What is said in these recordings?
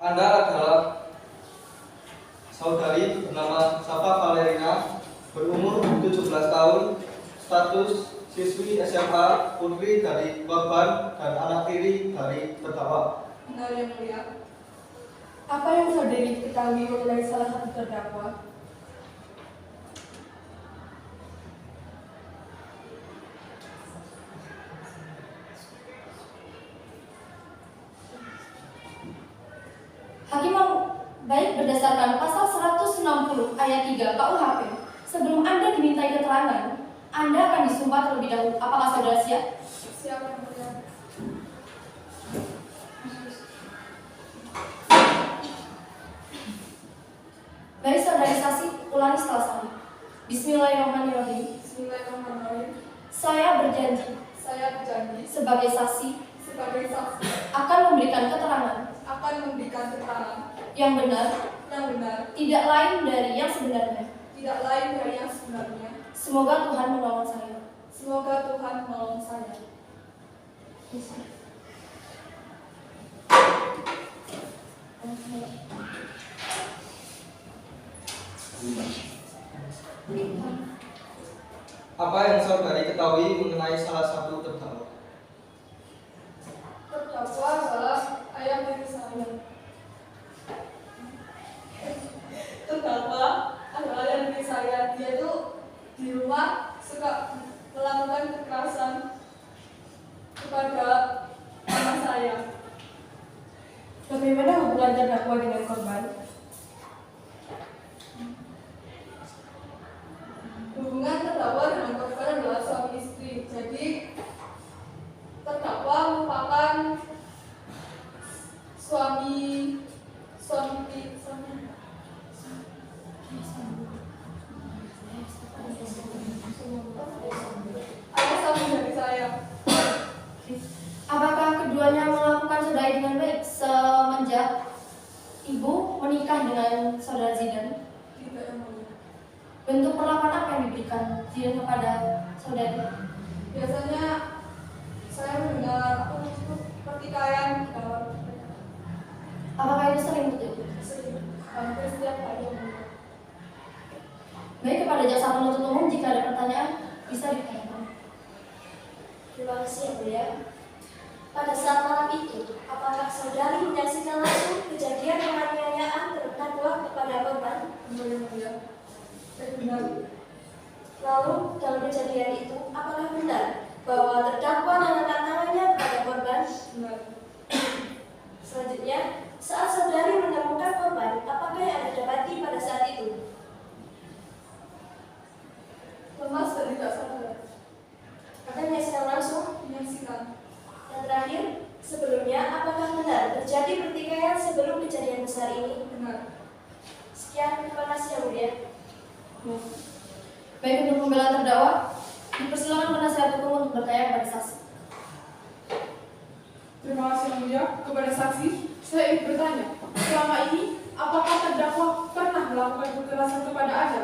Anda adalah saudari bernama Safa Valerina, berumur 17 tahun, status siswi SMA, putri dari korban dan anak tiri dari terdakwa. Benar, Yang Mulia. Apa yang saudari ketahui mengenai salah satu terdakwa? Hakim baik berdasarkan pasal 160 ayat 3 KUHP, sebelum Anda dimintai keterangan, Anda akan disumpah terlebih dahulu. Apakah saudara siap? Siap, Yang Mulia. Baik saudari saksi, ulangi setelah saya. Bismillahirrahmanirrahim. Bismillahirrahmanirrahim. Saya berjanji Saya berjanji sebagai saksi sebagai saksi akan memberikan keterangan akan memberikan keterangan yang benar, tidak lain dari yang sebenarnya. tidak lain dari yang sebenarnya. Semoga Tuhan menolong saya. Semoga Tuhan menolong saya. Apa yang saudari ketahui mengenai salah satu terdakwa? Terdakwa adalah ayah dari saya. Terdakwa adalah ayah dari saya. Dia itu di rumah suka melakukan kekerasan kepada anak saya. Bagaimana hubungan terdakwa dengan korban? Hubungan terdakwa dengan korban adalah suami istri. Jadi terdakwa merupakan suami ayah suami dari saya. Apakah keduanya melakukan saudari dengan baik semenjak ibu menikah dengan saudara Zidan? Tidak, Yang Mulia. Bentuk perlakuan apa yang diberikan Zidan kepada saudari? Biasanya saya mendengar pertikaian Apakah itu sering terjadi? hampir setiap hari, Yang Mulia. Baik, kepada jaksa penuntut umum, jika ada pertanyaan bisa ditanyakan. Terima kasih, Yang Mulia. Pada saat malam itu, apakah saudari menyaksikan langsung kejadian penganiayaan terdakwa kepada korban? Benar, Yang Mulia. Benar. Lalu, dalam kejadian itu, apakah benar bahwa terdakwa mengangkat tangannya kepada korban? Benar. Selanjutnya, saat saudari menemukan korban, apakah yang Anda dapati pada saat itu? Lemas dan tidak sadar. Anda menyaksikan langsung? Menyaksikan. Dan terakhir, sebelumnya, apakah benar terjadi pertikaian sebelum kejadian besar ini? Benar. Sekian, terima kasih, Yang Mulia. Baik, untuk pembelaan terdakwa, dipersilakan penasihat hukum untuk bertanya kepada saksi. Terima kasih, Yang Mulia. Kepada saksi, saya ingin bertanya, selama ini apakah terdakwa pernah melakukan kekerasan kepada Anda?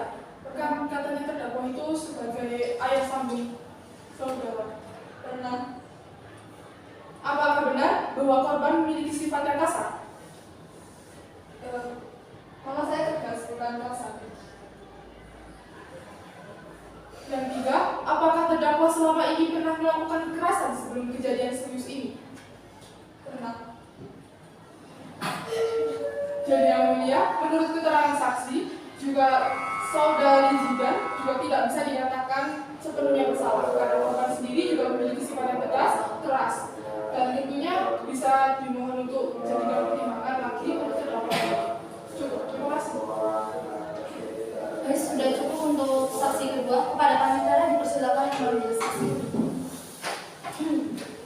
Kan katanya terdakwa itu sebagai ayah sambung saudara. Pernah. Apakah benar bahwa korban memiliki sifat yang kasar? Mama saya tegas, bukan kasar. Yang tiga, apakah terdakwa selama ini pernah melakukan kekerasan sebelum kejadian serius ini? Pernah. Jadi Yang Mulia, menurut keterangan saksi, juga saudari Zidan juga tidak bisa dikatakan sepenuhnya bersalah karena korban sendiri juga memiliki sifat yang tegas, keras, dan tentunya bisa dimohon untuk dijadikan pertimbangan lagi untuk terdakwa. Cukup, terima kasih. Baik, sudah cukup untuk saksi kedua. Kepada panitia dipersilakan yang mengambil saksi.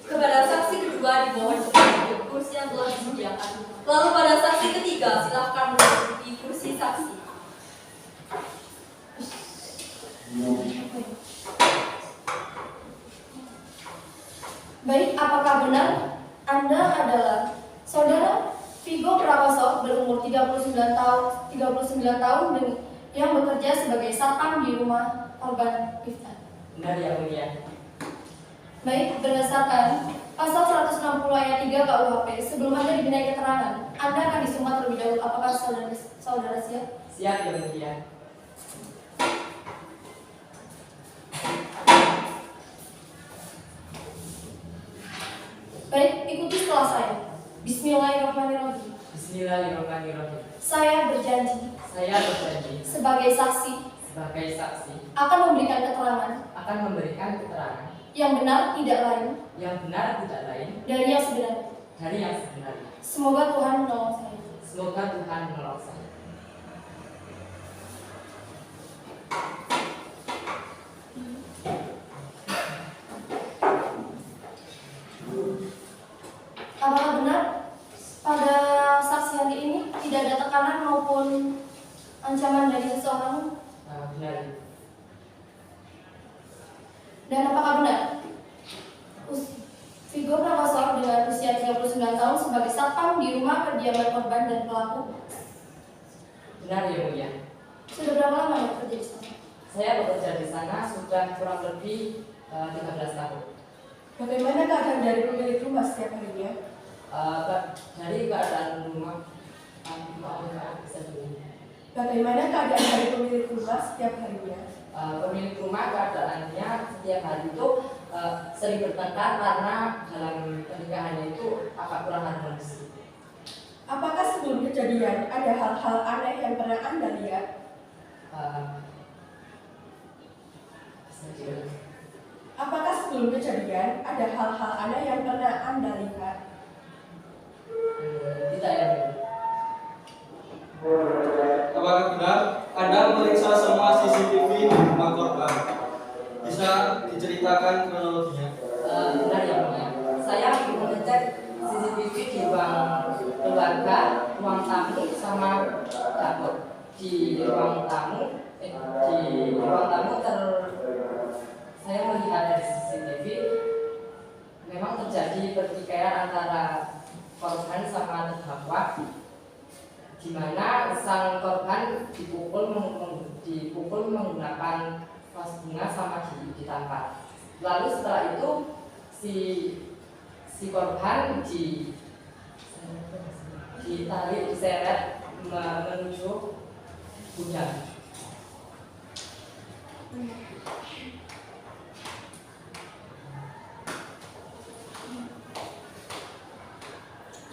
Kepada saksi kedua dimohon duduk di kursi yang telah disediakan. Lalu pada saksi ketiga silakan duduk di kursi saksi. Baik, apakah benar Anda adalah saudara Vigo Prakoso berumur 39 tahun yang bekerja sebagai satpam di rumah korban Iftan? Benar, Yang Mulia. Baik, berdasarkan pasal 160 ayat 3 KUHP, sebelum Anda dimintai keterangan, Anda akan disumpah terlebih dahulu. Apakah saudara siap? Siap Yang Mulia. Baik, ikuti setelah saya. Bismillahirrahmanirrahim. Bismillahirrahmanirrahim. Saya berjanji Saya berjanji sebagai saksi sebagai saksi akan memberikan keterangan akan memberikan keterangan yang benar tidak lain yang benar tidak lain dari yang sebenarnya. dari yang sebenarnya. Semoga Tuhan menolong saya. Semoga Tuhan menolong saya. Apakah benar pada saksi hari ini tidak ada tekanan maupun ancaman dari seseorang? Benar. Dan apakah benar Vigo Prakosor dengan usia 39 tahun sebagai satpam di rumah kediaman korban dan pelaku? Benar Yang Mulia. Sudah berapa lama ya bekerja di sana? Saya bekerja di sana sudah kurang lebih 13 tahun. Bagaimana keadaan dari pemilik rumah setiap harinya? Dari keadaan rumah bisa dulu. Bagaimana keadaan dari pemilik rumah setiap harinya? Pemilik rumah keadaannya setiap hari itu sering bertengkar karena dalam pernikahannya itu agak kurang harmonis. Apakah sebelum kejadian ada hal-hal aneh yang pernah Anda lihat? Bisa dulu. Apakah sebelum kejadian ada hal-hal aneh yang pernah Anda lihat? Tidak ya. Apakah benar Anda memeriksa semua CCTV di rumah korban? Bisa diceritakan kronologinya? Benar ya Mulia. Saya mengecek CCTV di ruang keluarga, ruang tamu sama dapur. Di ruang tamu saya melihat dari CCTV memang terjadi pertikaian antara korban sama terdakwa, di mana sang korban dipukul menggunakan vas bunga sama ditampar. Lalu setelah itu si korban ditarik, diseret menuju gudang.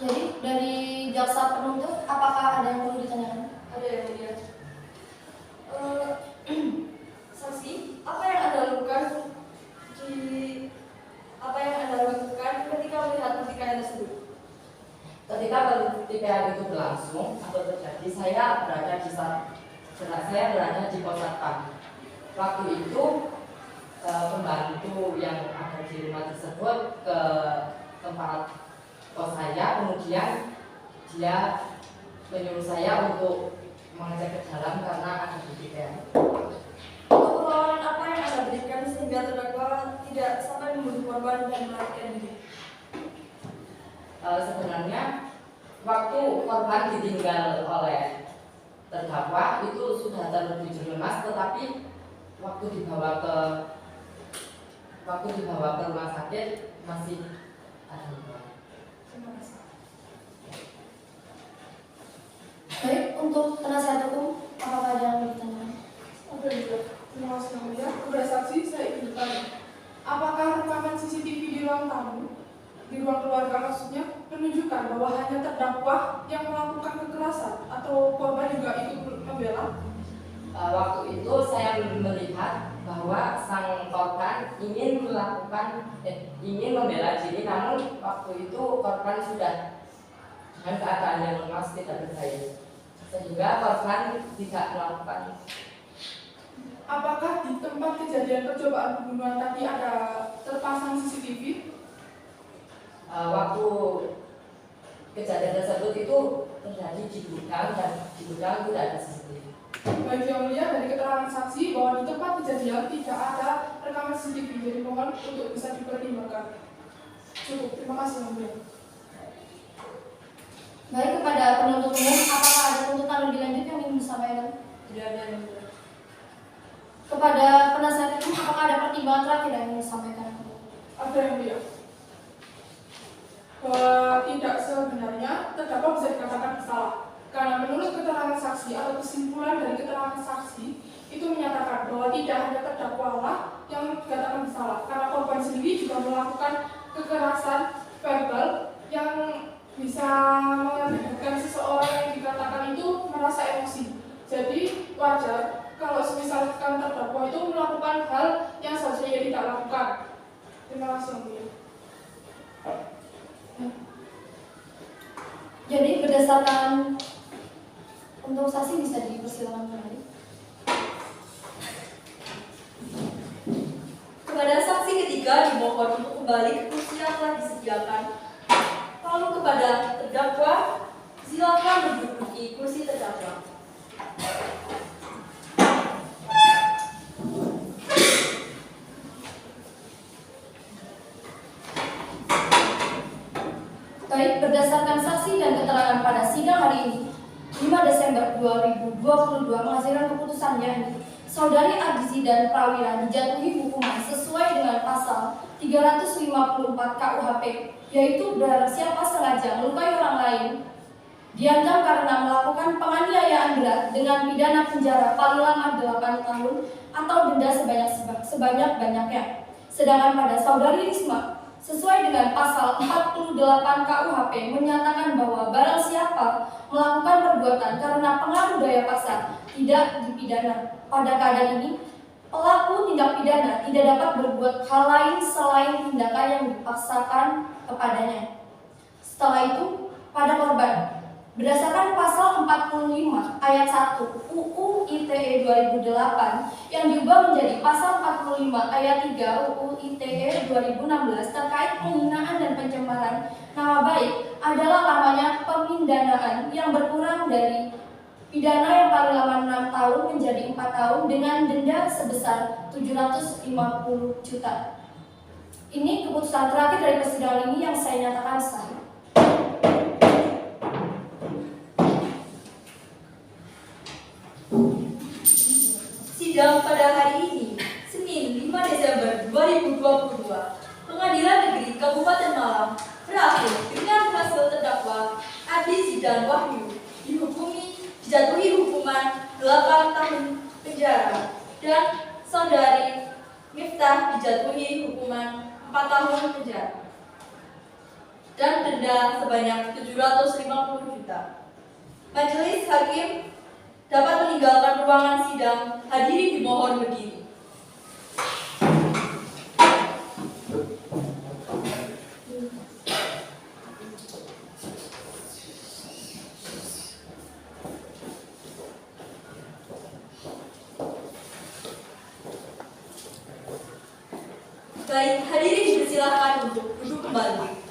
Jadi dari jaksa penuntut apakah ada yang perlu ditanyakan? Ada yang mulia. Saksi, apa yang Anda lakukan ketika melihat pertikaian tersebut? Ketika pertikaian itu berlangsung atau terjadi, saya berada di pos satpam. Waktu itu pembantu yang ada di rumah tersebut ke tempat kos saya, kemudian dia menyuruh saya untuk mengecek ke dalam karena ada pertikaian. Untuk perlawanan apa yang Anda berikan sehingga terdakwa tidak sampai membunuh korban dan melarikan diri? Sebenarnya waktu korban ditinggal oleh terdakwa itu sudah terlanjur lemas, tetapi waktu dibawa ke rumah sakit masih ada luka. Terima kasih. Baik, untuk penasihat hukum apakah ada yang perlu ditanyakan? Oke, juga. Terima kasih Yang Mulia. Kepada saksi saya ingin bertanya, apakah rekaman CCTV di ruang tamu, di ruang keluarga maksudnya, menunjukkan bahwa hanya terdakwa yang melakukan kekerasan atau korban juga ikut membela? Waktu itu saya melihat bahwa sang korban ingin membela diri, namun waktu itu korban sudah dengan keadaan yang lemas, tidak berdaya, sehingga korban tidak melakukan. Apakah di tempat kejadian percobaan pembunuhan tadi ada terpasang CCTV? Waktu kejadian tersebut itu terjadi di gudang, dan di gudang tidak ada CCTV. Baik Yang Mulia, dari keterangan saksi bahwa di tempat kejadian tidak ada rekaman CCTV, jadi mohon untuk bisa dipertimbangkan. Cukup, terima kasih Yang Mulia. Baik, kepada penuntut umum apakah ada tuntutan lebih lanjut yang ingin disampaikan? Tidak ada yang mulia. Kepada penasihat hukum apakah ada pertimbangan terakhir yang ingin disampaikan? Ada Yang Mulia. Bahwa tidak sebenarnya terdakwa bisa dikatakan bersalah kesimpulan dari keterangan saksi itu menyatakan bahwa tidak hanya terdakwalah yang dikatakan bersalah, karena korban sendiri juga melakukan kekerasan verbal yang bisa mengakibatkan seseorang yang dikatakan itu merasa emosi. Jadi wajar kalau misalkan terdakwa itu melakukan hal yang seharusnya ia tidak lakukan. Terima kasih, Yang Mulia. Jadi berdasarkan untuk saksi bisa dipersilakan kembali. Kepada saksi ketiga dimohon untuk kembali ke kursi yang telah disediakan. Lalu kepada terdakwa, silakan menduduki kursi terdakwa. Baik, berdasarkan saksi dan keterangan pada sidang hari ini, 5 Desember 2022 menghasilkan keputusannya ini, Saudari Ardizi dan Prawira dijatuhi hukuman sesuai dengan pasal 354 KUHP, yaitu barang siapa sengaja melukai orang lain, diancam karena melakukan penganiayaan berat dengan pidana penjara paling lama 8 tahun atau denda sebanyak-banyaknya. Sedangkan pada Saudari Risma, sesuai dengan pasal 48 KUHP menyatakan bahwa barang siapa melakukan perbuatan karena pengaruh daya paksa tidak dipidana. Pada keadaan ini, pelaku tindak pidana tidak dapat berbuat hal lain selain tindakan yang dipaksakan kepadanya. Setelah itu, pada korban, berdasarkan pasal 45 ayat 1 UU ITE 2008 yang diubah menjadi pasal 45 ayat 3 UU ITE 2016 terkait penghinaan dan pencemaran nama baik adalah lamanya pemindanaan yang berkurang dari pidana yang paling lama 6 tahun menjadi 4 tahun dengan denda sebesar 750 juta. Ini keputusan terakhir dari persidangan ini yang saya nyatakan sah. Sidang pada hari ini, Senin 5 Desember 2022, Pengadilan Negeri Kabupaten Malang berakhir dengan hasil terdakwa Ardizi dan Wahyu dijatuhi hukuman 8 tahun penjara dan Saudari Miftah dijatuhi hukuman 4 tahun penjara dan denda sebanyak 750 juta. Majelis Hakim dapat meninggalkan ruangan sidang. Hadirin dimohon berdiri. Baik, hadirin dipersilakan untuk duduk kembali.